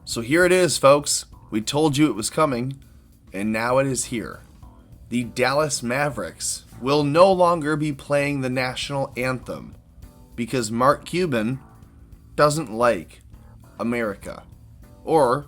So here it is, folks. We told you it was coming, and now it is here. The Dallas Mavericks will no longer be playing the national anthem because Mark Cuban doesn't like America. Or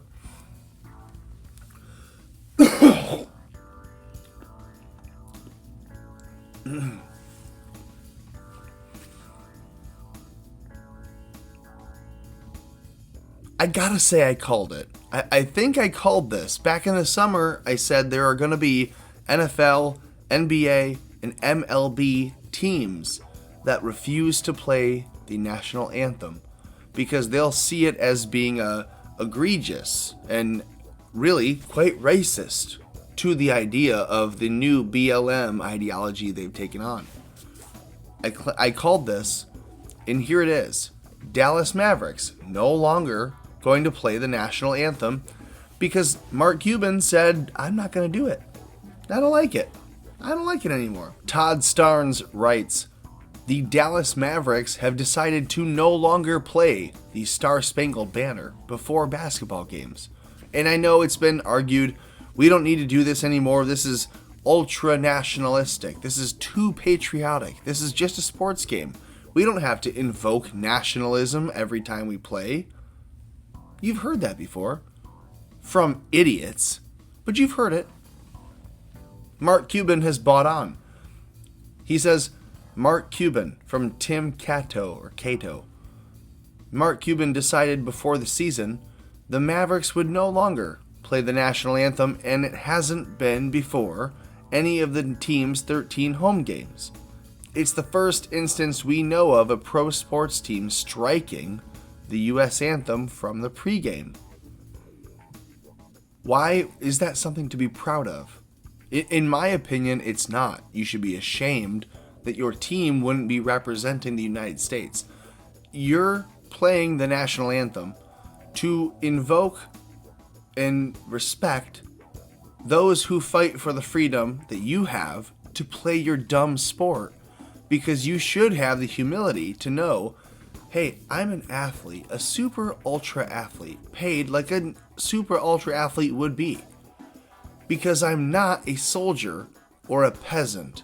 I gotta say I called it. I think I called this. Back in the summer, I said there are going to be NFL, NBA, and MLB teams that refuse to play the national anthem because they'll see it as being egregious and really quite racist to the idea of the new BLM ideology they've taken on. I called this, and here it is. Dallas Mavericks no longer going to play the national anthem because Mark Cuban said, I'm not going to do it. I don't like it. I don't like it anymore. Todd Starnes writes, the Dallas Mavericks have decided to no longer play the Star Spangled Banner before basketball games. And I know it's been argued, we don't need to do this anymore. This is ultra nationalistic. This is too patriotic. This is just a sports game. We don't have to invoke nationalism every time we play. You've heard that before. From idiots. But you've heard it. Mark Cuban has bought on. He says, Mark Cuban from Tim Cato. Mark Cuban decided before the season the Mavericks would no longer play the national anthem, and it hasn't been before any of the team's 13 home games. It's the first instance we know of a pro sports team striking the U.S. anthem from the PreGame. Why is that something to be proud of? In my opinion, it's not. You should be ashamed that your team wouldn't be representing the United States. You're playing the national anthem to invoke and respect those who fight for the freedom that you have to play your dumb sport, because you should have the humility to know, hey, I'm an athlete, a super ultra athlete, paid like a super ultra athlete would be, because I'm not a soldier or a peasant.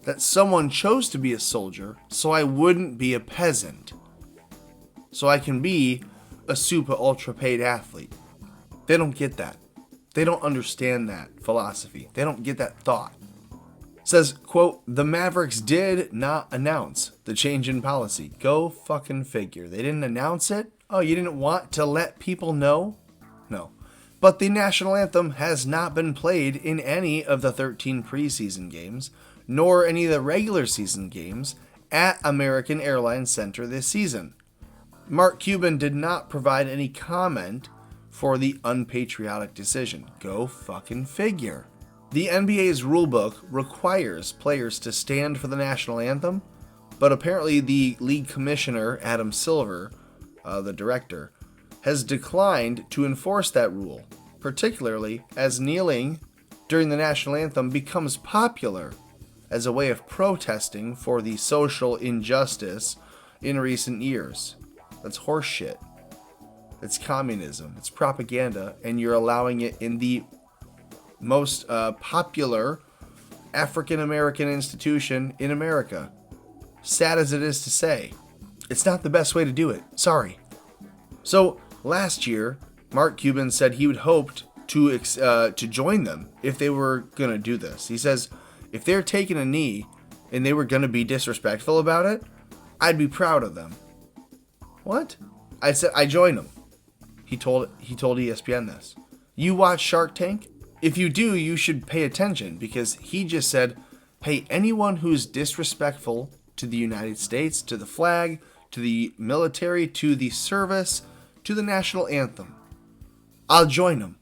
That someone chose to be a soldier so I wouldn't be a peasant. So I can be a super ultra paid athlete. They don't get that. They don't understand that philosophy. They don't get that thought. Says, quote, the Mavericks did not announce the change in policy. Go fucking figure. They didn't announce it? Oh, you didn't want to let people know? No. But the national anthem has not been played in any of the 13 preseason games, nor any of the regular season games at American Airlines Center this season. Mark Cuban did not provide any comment for the unpatriotic decision. Go fucking figure. The NBA's rulebook requires players to stand for the national anthem, but apparently the league commissioner, Adam Silver, the director, has declined to enforce that rule, particularly as kneeling during the national anthem becomes popular as a way of protesting for the social injustice in recent years. That's horseshit. It's communism. It's propaganda, and you're allowing it in the most popular African American institution in America. Sad as it is to say, it's not the best way to do it. Sorry. So last year, Mark Cuban said he would hoped to join them if they were gonna do this. He says, if they're taking a knee and they were gonna be disrespectful about it, I'd be proud of them. What? I said I join them. He told ESPN this. You watch Shark Tank? If you do, you should pay attention, because he just said, hey, anyone who's disrespectful to the United States, to the flag, to the military, to the service, to the national anthem, I'll join him.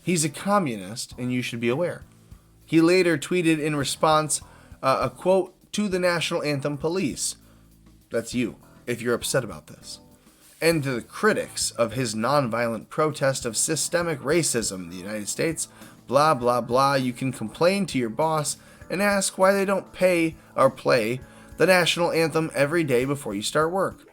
He's a communist, and you should be aware. He later tweeted in response a quote to the national anthem police. That's you, if you're upset about this. And to the critics of his nonviolent protest of systemic racism in the United States, blah, blah, blah, you can complain to your boss and ask why they don't pay or play the national anthem every day before you start work.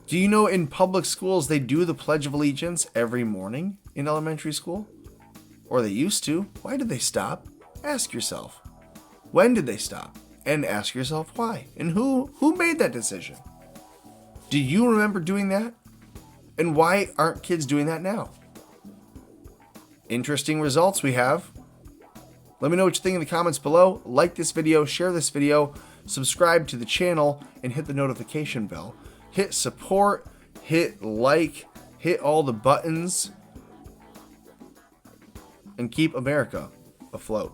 Do you know in public schools they do the Pledge of Allegiance every morning in elementary school? Or they used to. Why did they stop? Ask yourself. When did they stop? And ask yourself why. And who made that decision? Do you remember doing that? And why aren't kids doing that now? Interesting results we have. Let me know what you think in the comments below. Like this video, share this video, subscribe to the channel, and hit the notification bell. Hit support, hit like, hit all the buttons, and keep America afloat.